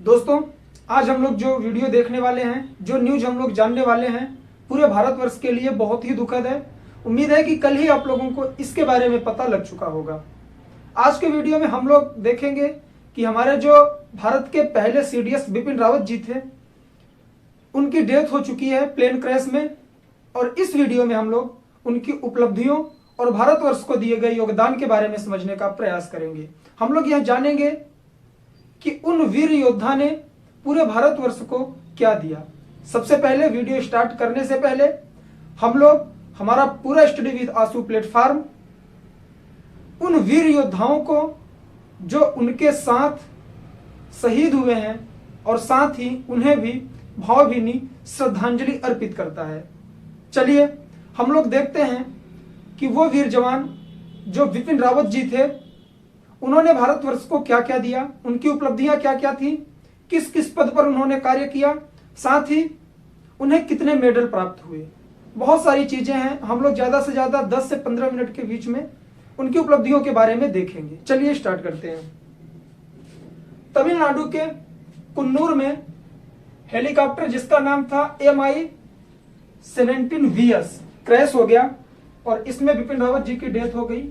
दोस्तों, आज हम लोग जो वीडियो देखने वाले हैं, जो न्यूज हम लोग जानने वाले हैं, पूरे भारतवर्ष के लिए बहुत ही दुखद है। उम्मीद है कि कल ही आप लोगों को इसके बारे में पता लग चुका होगा। आज के वीडियो में हम लोग देखेंगे कि हमारे जो भारत के पहले सीडीएस बिपिन रावत जी थे, उनकी डेथ हो चुकी है प्लेन क्रैश में। और इस वीडियो में हम लोग उनकी उपलब्धियों और भारतवर्ष को दिए गए योगदान के बारे में समझने का प्रयास करेंगे। हम लोग यह जानेंगे कि उन वीर योद्धा ने पूरे भारतवर्ष को क्या दिया। सबसे पहले वीडियो स्टार्ट करने से पहले हम लोग हमारा पूरा स्टडी विद आंसू प्लेटफॉर्म उन वीर योद्धाओं को जो उनके साथ शहीद हुए हैं और साथ ही उन्हें भी भावभीनी श्रद्धांजलि अर्पित करता है। चलिए हम लोग देखते हैं कि वो वीर जवान जो बिपिन रावत जी थे, उन्होंने भारतवर्ष को क्या क्या दिया, उनकी उपलब्धियां क्या क्या थी, किस किस पद पर उन्होंने कार्य किया, साथ ही उन्हें कितने मेडल प्राप्त हुए। बहुत सारी चीजें हैं। हम लोग ज्यादा से ज्यादा 10 से 15 मिनट के बीच में उनकी उपलब्धियों के बारे में देखेंगे। चलिए स्टार्ट करते हैं। तमिलनाडु के कुन्नूर में हेलीकॉप्टर जिसका नाम था MI-17VS क्रैश हो गया और इसमें बिपिन रावत जी की डेथ हो गई,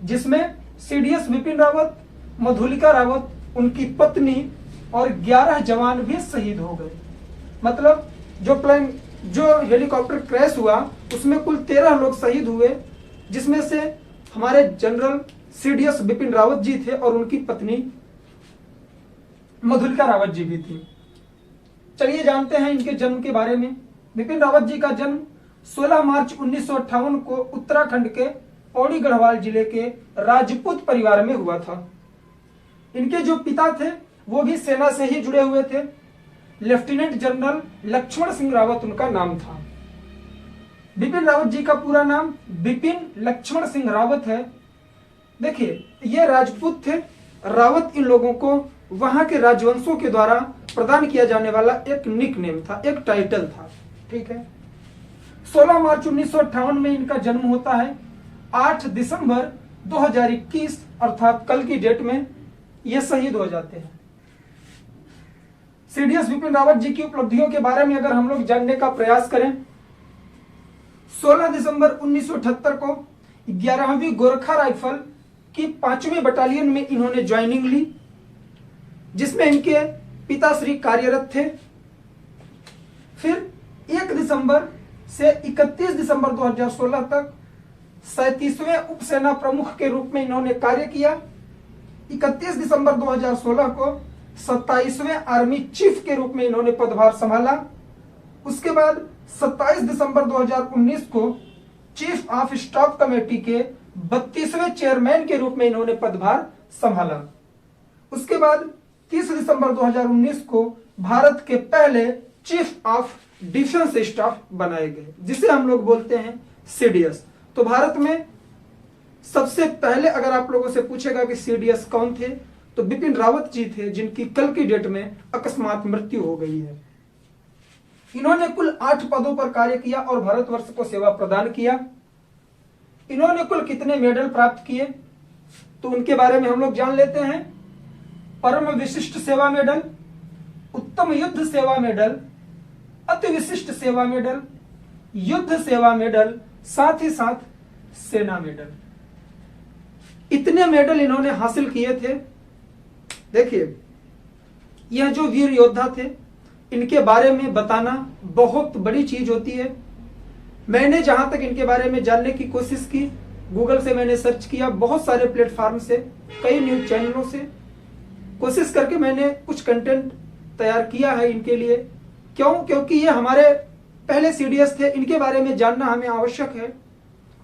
जिसमें सीडीएस बिपिन रावत, मधुलिका रावत, उनकी पत्नी और 11 जवान भी शहीद हो गए। मतलब जो हेलीकॉप्टर क्रैश हुआ उसमें कुल 13 लोग शहीद हुए, जिसमें से हमारे जनरल सीडीएस बिपिन रावत जी थे और उनकी पत्नी मधुलिका रावत जी भी थी। चलिए जानते हैं इनके जन्म के बारे में। बिपिन रावत जी का जन्म 16 मार्च 1958 को उत्तराखंड के पौड़ी गढ़वाल जिले के राजपूत परिवार में हुआ था। इनके जो पिता थे वो भी सेना से ही जुड़े हुए थे। लेफ्टिनेंट जनरल लक्ष्मण सिंह रावत उनका नाम था। बिपिन रावत जी का पूरा नाम बिपिन लक्ष्मण सिंह रावत है। देखिए, ये राजपूत थे। रावत इन लोगों को वहां के राजवंशों के द्वारा प्रदान किया जाने वाला एक निक नेम था, एक टाइटल था। ठीक है। 16 मार्च 1958 में इनका जन्म होता है। 8 दिसंबर 2021 अर्थात कल की डेट में ये शहीद हो जाते हैं। सीडीएस बिपिन रावत जी की उपलब्धियों के बारे में अगर हम लोग जानने का प्रयास करें, 16 दिसंबर 1978 को 11वीं गोरखा राइफल की 5वीं बटालियन में इन्होंने ज्वाइनिंग ली, जिसमें इनके पिताश्री कार्यरत थे। फिर 1 दिसंबर से 31 दिसंबर 2016 तक 37वें उपसेना प्रमुख के रूप में इन्होंने कार्य किया। 31 दिसंबर 2016 को 27वें आर्मी चीफ के रूप में इन्होंने पदभार संभाला। उसके बाद 27 दिसंबर 2019 को चीफ ऑफ स्टाफ कमेटी के 32वें चेयरमैन के रूप में इन्होंने पदभार संभाला। उसके बाद 30 दिसंबर 2019 को भारत के पहले चीफ ऑफ डिफेंस स्टाफ बनाए गए, जिसे हम लोग बोलते हैं सीडीएस। तो भारत में सबसे पहले अगर आप लोगों से पूछेगा कि सीडीएस कौन थे, तो बिपिन रावत जी थे, जिनकी कल की डेट में अकस्मात मृत्यु हो गई है। इन्होंने कुल 8 पदों पर कार्य किया और भारतवर्ष को सेवा प्रदान किया। इन्होंने कुल कितने मेडल प्राप्त किए, तो उनके बारे में हम लोग जान लेते हैं। परम विशिष्ट सेवा मेडल, उत्तम युद्ध सेवा मेडल, अति विशिष्ट सेवा मेडल, युद्ध सेवा मेडल, साथ ही साथ सेना मेडल। इतने मेडल इन्होंने हासिल किए थे। देखिए, यह जो वीर योद्धा थे, इनके बारे में बताना बहुत बड़ी चीज होती है। मैंने जहां तक इनके बारे में जानने की कोशिश की, गूगल से मैंने सर्च किया, बहुत सारे प्लेटफॉर्म से, कई न्यूज चैनलों से कोशिश करके मैंने कुछ कंटेंट तैयार किया है इनके लिए। क्यों? क्योंकि ये हमारे पहले सीडीएस थे। इनके बारे में जानना हमें आवश्यक है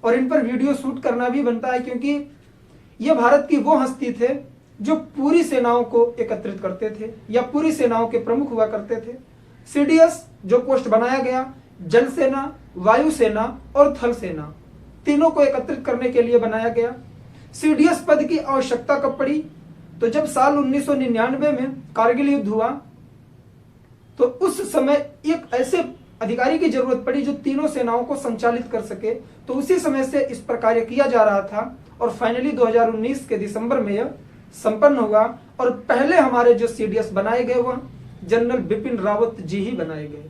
और इन पर वीडियो शूट करना भी बनता है, क्योंकि ये भारत की वो हस्ती थे जो पूरी सेनाओं को एकत्रित करते थे या पूरी सेनाओं के प्रमुख हुआ करते थे। सीडीएस जो पोस्ट बनाया गया, जल सेना, वायु सेना और थल सेना, तीनों को एकत्रित करने के लिए बनाया गया। सीडीएस पद की आवश्यकता कब पड़ी, तो जब साल 1999 में कारगिल युद्ध हुआ, तो उस समय एक ऐसे अधिकारी की जरूरत पड़ी जो तीनों सेनाओं को संचालित कर सके। तो उसी समय से इस पर कार्य किया जा रहा था और फाइनली 2019 के दिसंबर में यह संपन्न हुआ और पहले हमारे जो सीडीएस बनाए गए वह जनरल बिपिन रावत जी ही बनाए गए।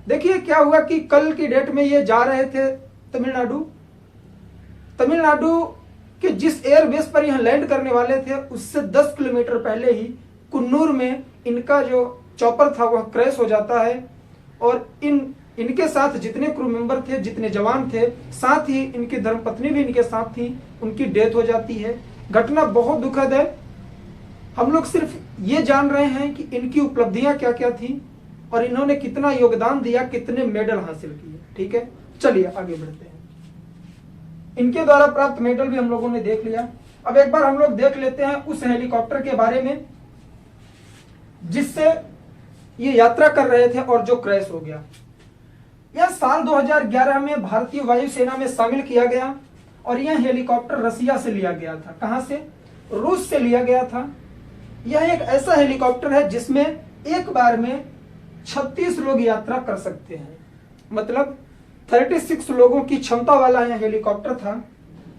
देखिए क्या हुआ कि कल की डेट में ये जा रहे थे तमिलनाडु के जिस एयरबेस पर यह लैंड करने वाले थे उससे 10 किलोमीटर पहले ही कुन्नूर में इनका जो चॉपर था वह क्रैश हो जाता है और इनके साथ जितने क्रू मेंबर थे, जितने जवान थे, साथ ही इनकी धर्मपत्नी भी इनके साथ थी, उनकी डेथ हो जाती है। घटना बहुत दुखद है। हम लोग सिर्फ ये जान रहे हैं कि इनकी उपलब्धियां क्या क्या थी और इन्होंने कितना योगदान दिया, कितने मेडल हासिल किए। ठीक है, चलिए आगे बढ़ते हैं। इनके द्वारा प्राप्त मेडल भी हम लोगों ने देख लिया। अब एक बार हम लोग देख लेते हैं उस हेलीकॉप्टर के बारे में जिससे ये यात्रा कर रहे थे और जो क्रैश हो गया। यह साल 2011 में भारतीय वायुसेना में शामिल किया गया और यह हेलीकॉप्टर रसिया से लिया गया था। कहां से? रूस से लिया गया था। यह एक ऐसा हेलीकॉप्टर है जिसमें एक बार में 36 लोग यात्रा कर सकते हैं, मतलब 36 लोगों की क्षमता वाला यह हेलीकॉप्टर था।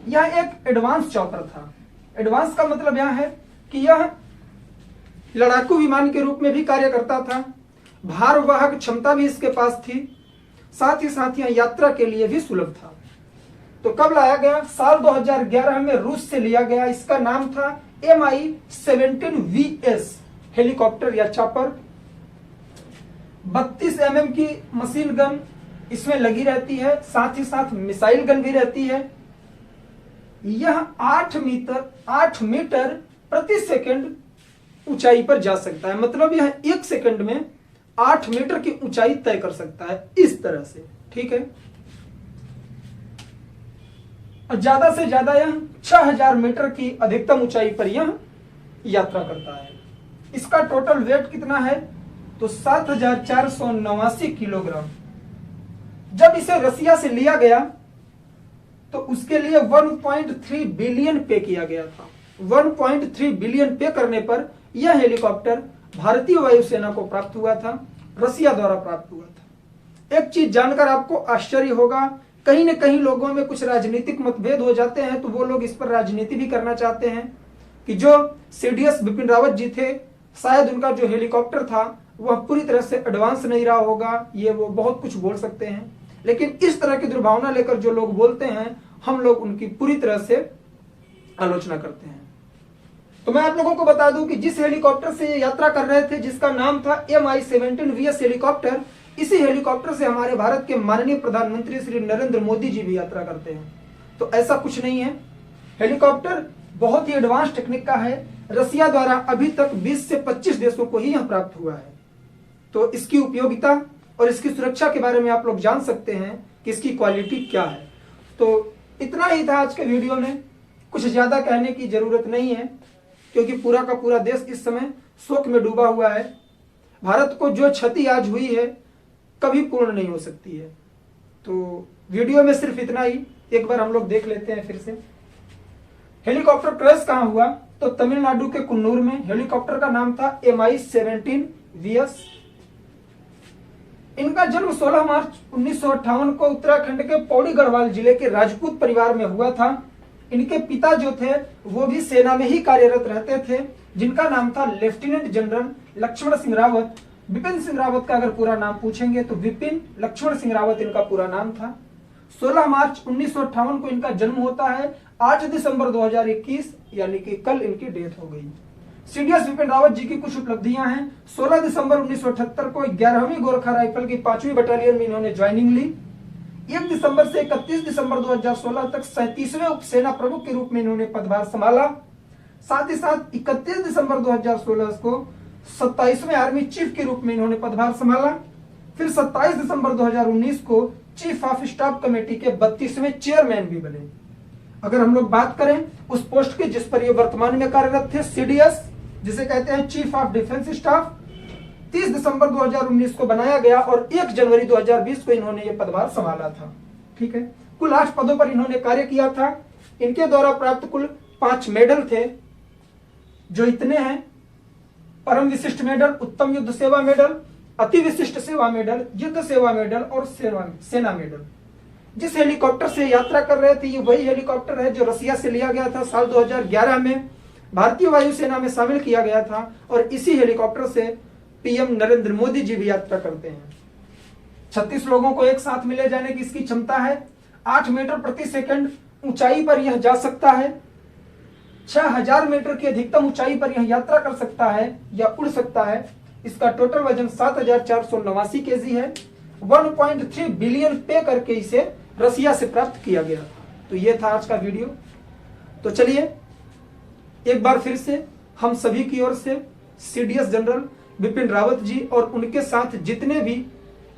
यह एक एडवांस चॉपर था। एडवांस का मतलब यह है कि यह लड़ाकू विमान के रूप में भी कार्य करता था, भारवाहक क्षमता भी इसके पास थी, साथ ही साथ यह यात्रा के लिए भी सुलभ था। तो कब लाया गया? साल 2011 में रूस से लिया गया। इसका नाम था Mi-17VS हेलीकॉप्टर या चॉपर। 32 mm की मशीन गन इसमें लगी रहती है, साथ ही साथ मिसाइल गन भी रहती है। यह 8 मीटर प्रति सेकंड ऊंचाई पर जा सकता है, मतलब यह 1 सेकंड में 8 मीटर की ऊंचाई तय कर सकता है, इस तरह से। ठीक है, और ज्यादा से ज्यादा यह 6000 मीटर की अधिकतम ऊंचाई पर यह यात्रा करता है। इसका टोटल वेट कितना है? तो 7489 किलोग्राम। जब इसे रसिया से लिया गया तो उसके लिए 1.3 बिलियन पे किया गया था। 1.3 बिलियन पे करने पर यह हेलीकॉप्टर भारतीय वायुसेना को प्राप्त हुआ था, रसिया द्वारा प्राप्त हुआ था। एक चीज जानकर आपको आश्चर्य होगा, कहीं न कहीं लोगों में कुछ राजनीतिक मतभेद हो जाते हैं, तो वो लोग इस पर राजनीति भी करना चाहते हैं कि जो सीडीएस बिपिन रावत जी थे, शायद उनका जो हेलीकॉप्टर था वह पूरी तरह से एडवांस नहीं रहा होगा, ये वो बहुत कुछ बोल सकते हैं। लेकिन इस तरह की दुर्भावना लेकर जो लोग बोलते हैं, हम लोग उनकी पूरी तरह से आलोचना करते हैं। तो मैं आप लोगों को बता दूं कि जिस हेलीकॉप्टर से ये यात्रा कर रहे थे, जिसका नाम था Mi-17VS हेलीकॉप्टर, इसी हेलीकॉप्टर से हमारे भारत के माननीय प्रधानमंत्री श्री नरेंद्र मोदी जी भी यात्रा करते हैं। तो ऐसा कुछ नहीं है, हेलीकॉप्टर बहुत ही एडवांस टेक्निक का है। रसिया द्वारा अभी तक 20 से 25 देशों को ही यह प्राप्त हुआ है। तो इसकी उपयोगिता और इसकी सुरक्षा के बारे में आप लोग जान सकते हैं कि इसकी क्वालिटी क्या है। तो इतना ही था आज के वीडियो में, कुछ ज्यादा कहने की जरूरत नहीं है, क्योंकि पूरा का पूरा देश इस समय शोक में डूबा हुआ है। भारत को जो क्षति आज हुई है कभी पूर्ण नहीं हो सकती है। तो वीडियो में सिर्फ इतना ही, एक बार हम लोग देख लेते हैं फिर से। हेलीकॉप्टर क्रैश कहां हुआ? तो तमिलनाडु के कुन्नूर में। हेलीकॉप्टर का नाम था Mi-17VS। इनका जन्म 16 मार्च 1958 को उत्तराखंड के पौड़ी गढ़वाल जिले के राजपूत परिवार में हुआ था। इनके पिता जो थे वो भी सेना में ही कार्यरत रहते थे, जिनका नाम था लेफ्टिनेंट जनरल लक्ष्मण सिंह रावत। विपिन सिंह रावत का अगर पूरा नाम पूछेंगे तो विपिन लक्ष्मण सिंह रावत इनका पूरा नाम था। 16 मार्च 1958 को इनका जन्म होता है। 8 दिसंबर 2021 यानी कि कल इनकी डेथ हो गई। सीडीएस बिपिन रावत जी की कुछ उपलब्धियां हैं। 16 दिसंबर 1978 को 11वीं गोरखा राइफल की 5वीं बटालियन में इन्होंने ज्वाइनिंग ली। 1 दिसंबर से 31 दिसंबर 2016 तक 37वें उपसेना प्रमुख के रूप में इन्होंने पदभार संभाला। साथ ही साथ 31 दिसंबर 2016 को 27वें आर्मी चीफ के रूप में इन्होंने पदभार संभाला। फिर 27 दिसंबर 2019 को चीफ ऑफ स्टाफ कमेटी के 32वें चेयरमैन भी बने। अगर हम लोग बात करें उस पोस्ट की जिस पर ये वर्तमान में कार्यरत थे, सीडीएस जिसे कहते हैं चीफ ऑफ डिफेंस स्टाफ, 30 दिसंबर 2019 को बनाया गया और 1 जनवरी 2020 को इन्होंने ये पदभार संभाला था। ठीक है, कुल 8 पदों पर इन्होंने कार्य किया था। इनके द्वारा प्राप्त कुल 5 मेडल थे, जो इतने हैं: परम विशिष्ट मेडल, उत्तम युद्ध सेवा मेडल, अति विशिष्ट सेवा मेडल, युद्ध सेवा मेडल और सेना मेडल। जिस हेलीकॉप्टर से यात्रा कर रहे थे ये वही हेलीकॉप्टर है जो रसिया से लिया गया था साल 2011 में। भारतीय वायुसेना में शामिल किया गया था और इसी हेलीकॉप्टर से पीएम नरेंद्र मोदी जी भी यात्रा करते हैं। 36 लोगों को एक साथ में ले जाने की इसकी क्षमता है। 8 मीटर प्रति सेकंड ऊंचाई पर यह जा सकता है। 6000 मीटर की अधिकतम ऊंचाई पर यह यात्रा कर सकता है या उड़ सकता है। इसका टोटल वजन 7489 केजी है। 1.3 बिलियन पे करके इसे रसिया से प्राप्त किया गया। तो ये था आज का वीडियो। तो चलिए एक बार फिर से हम सभी की ओर से सीडीएस जनरल बिपिन रावत जी और उनके साथ जितने भी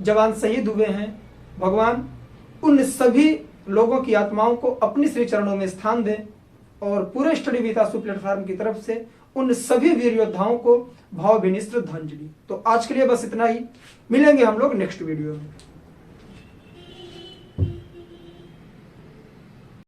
जवान शहीद हुए हैं, भगवान उन सभी लोगों की आत्माओं को अपनी श्री चरणों में स्थान दें और पूरे स्टडी विद आंसू प्लेटफॉर्म की तरफ से उन सभी वीर योद्धाओं को भावभीनी श्रद्धांजलि। तो आज के लिए बस इतना ही। मिलेंगे हम लोग नेक्स्ट वीडियो में।